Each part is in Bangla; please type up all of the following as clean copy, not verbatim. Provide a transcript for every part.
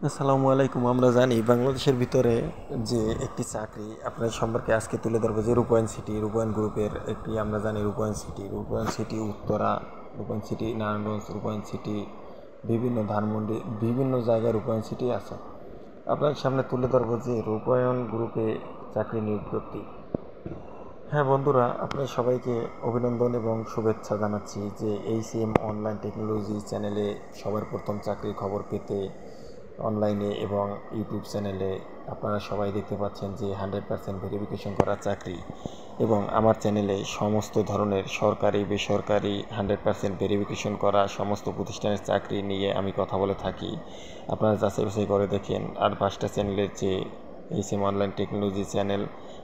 আসসালামু আলাইকুম। আমরা জানি বাংলাদেশের ভিতরে যে একটি চাকরি আপনার সম্পর্কে আজকে তুলে ধরবো, যে রূপায়ণ সিটি, রূপায়ণ গ্রুপের একটি, আমরা জানি রূপায়ণ সিটি উত্তরা, রূপায়ণ সিটি নারায়ণগঞ্জ, রূপায়ণ সিটি বিভিন্ন ধানমন্ডি, বিভিন্ন জায়গায় রূপায়ণ সিটি আছে। আপনার সামনে তুলে ধরবো যে রূপায়ণ গ্রুপে চাকরি নিয়োগ বিজ্ঞপ্তি। হ্যাঁ বন্ধুরা, আপনার সবাইকে অভিনন্দন এবং শুভেচ্ছা জানাচ্ছি যে এইচএম অনলাইন টেকনোলজি চ্যানেলে সবার প্রথম চাকরির খবর পেতে অনলাইনে এবং ইউটিউব চ্যানেলে আপনারা সবাই দেখতে পাচ্ছেন যে 100% ভেরিফিকেশন করা চাকরি, এবং আমার চ্যানেলে সমস্ত ধরনের সরকারি বেসরকারি 100% ভেরিফিকেশন করা সমস্ত প্রতিষ্ঠানের চাকরি নিয়ে আমি কথা বলে থাকি। আপনারা যাচাই বাছাই করে দেখেন। আর 5টা চ্যানেলের যে HM online technology channel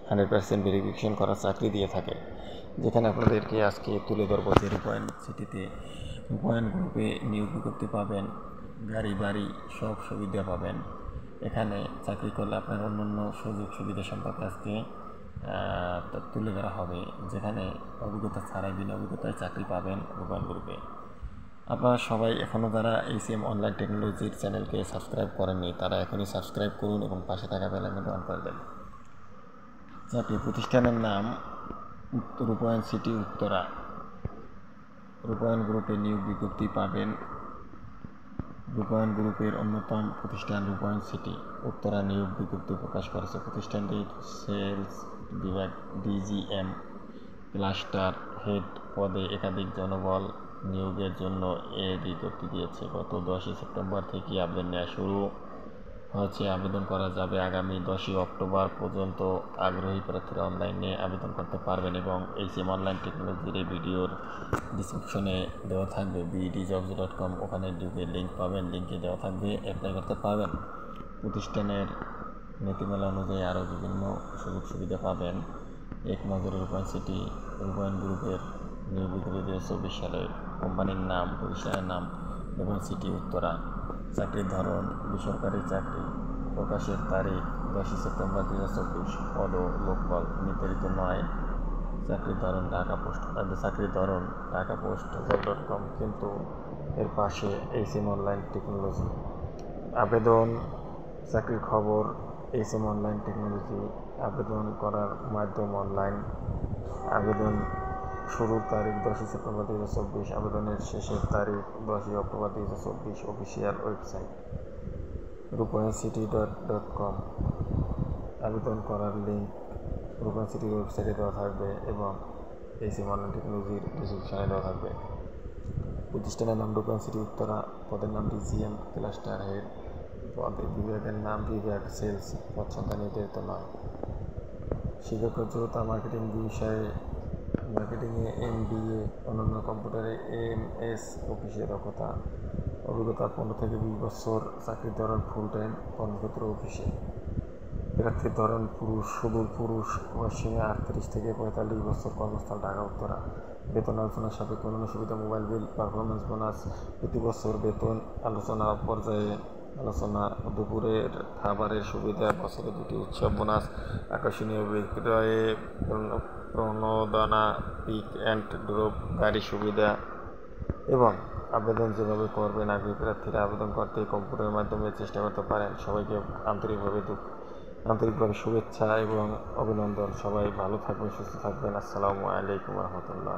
100% verification করা চাকরি দিয়ে থাকে, যেখানে আপনাদেরকে আজকে তুলে ধরবো যে রূপায়ণ সিটিতে রূপায়ণ গ্রুপে নিয়োগ বিজ্ঞপ্তি পাবেন, গাড়ি বাড়ি সব সুবিধা পাবেন। এখানে চাকরি করলে আপনার অন্যান্য সুযোগ সুবিধা সম্পর্কে আজকে তুলে ধরা হবে, যেখানে অভিজ্ঞতা ছাড়াই বিনা অভিজ্ঞতায় চাকরি পাবেন রূপায়ণ গ্রুপে। আপনারা সবাই এখনও যারা এইচএম অনলাইন টেকনোলজির চ্যানেলকে সাবস্ক্রাইব করেননি, তারা এখনই সাবস্ক্রাইব করুন এবং পাশে থাকা বেল আইকনটি অন করে দেন। চাকরি প্রতিষ্ঠানের নাম রূপায়ণ সিটি উত্তরা। রূপায়ণ গ্রুপে নিয়োগ বিজ্ঞপ্তি পাবেন। রূপায়ণ গ্রুপের অন্যতম প্রতিষ্ঠান রূপায়ণ সিটি উত্তরা নিয়োগ বিজ্ঞপ্তি প্রকাশ করেছে। প্রতিষ্ঠানটি সেলস বিভাগ ডিজিএম ক্লাস্টার হেড পদে একাধিক জনবল নিয়োগের জন্য এ বিজ্ঞপ্তি দিয়েছে। গত 10ই সেপ্টেম্বর থেকে আবেদন নেওয়া শুরু হয়েছে। আবেদন করা যাবে আগামী 10ই অক্টোবর পর্যন্ত। আগ্রহী প্রার্থীরা অনলাইনে আবেদন করতে পারবেন এবং এইচএম অনলাইন টেকনোলজির এই ভিডিওর ডিসক্রিপশনে দেওয়া থাকবে bdjobs.com, ওখানে ঢুকে লিঙ্ক পাবেন, লিঙ্কে দেওয়া থাকবে, অ্যাপ্লাই করতে পারবেন। প্রতিষ্ঠানের নীতিমালা অনুযায়ী আরও বিভিন্ন সুযোগ সুবিধা পাবেন। এক নজরে রূপায়ণ গ্রুপের নিয়োগ বিজ্ঞপ্তি 2024 সালে। কোম্পানির নাম, প্রতিষ্ঠানের নাম রূপায়ণ সিটি উত্তরা। চাকরির ধরন বেসরকারি চাকরি। প্রকাশের তারিখ 10ই সেপ্টেম্বর 2024। পদ লোকবল, নির্ধারিত নয়। চাকরির ধরন ঢাকা পোস্ট। চাকরির ধরন ঢাকা পোস্ট জব.com, কিন্তু এর পাশে এইচএম অনলাইন টেকনোলজি। আবেদন চাকরির খবর এইচএম অনলাইন টেকনোলজি। আবেদন করার মাধ্যম অনলাইন। আবেদন শুরুর তারিখ 10ই সেপ্টেম্বর 2024। আবেদনের শেষের তারিখ 10ই অক্টোবর 2024। অফিসিয়াল ওয়েবসাইট রূপায়ণ সিটি .com। আবেদন করার লিঙ্ক রূপায়ণ সিটির ওয়েবসাইটে দেওয়া থাকবে এবং এইচএম অনলাইন টেকনোলজির ডিসক্রিপশনে দেওয়া থাকবে। প্রতিষ্ঠানের নাম রূপায়ণ সিটি উত্তরা। পদের নাম ডিজিএম ক্লাস্টার হেড। পদের বিভাগের নাম বিভাগ সেলস। পদ সংখ্যা নির্ধারিত নয়। শিক্ষাগত যোগ্যতা মার্কেটিংয়ে MBA, অন্যান্য কম্পিউটারে MS অফিসে দক্ষতা। অভিজ্ঞতা 15 থেকে 20 বছর। চাকরির ধরন ফুল টাইম, কর্মক্ষেত্র অফিসে। প্রার্থীর ধরন পুরুষ, সুদূর পুরুষ, বয়সসীমা 38 থেকে 45 বছর, কর্মস্থল ঢাকা উত্তরা। বেতন আলোচনার সাপেক্ষে অন্যান্য সুবিধা মোবাইল বিল, পারফরমেন্স বোনাস, প্রতি বছর বেতন আলোচনা পর্যায়ে আলোচনা, দুপুরের খাবারের সুবিধা, বছরে 2টি উৎসব বোনাস, আকর্ষণীয় বিক্রয়ে প্রণোদনা, পিক অ্যান্ড ড্রপ গাড়ি সুবিধা। এবং আবেদন যেভাবে করবেন, আগ্রহী প্রার্থীরা আবেদন করতে কম্পিউটারের মাধ্যমে চেষ্টা করতে পারেন। সবাইকে আন্তরিকভাবে শুভেচ্ছা এবং অভিনন্দন। সবাই ভালো থাকবেন, সুস্থ থাকবেন। আসসালামু আলাইকুম রহমতুল্লাহ।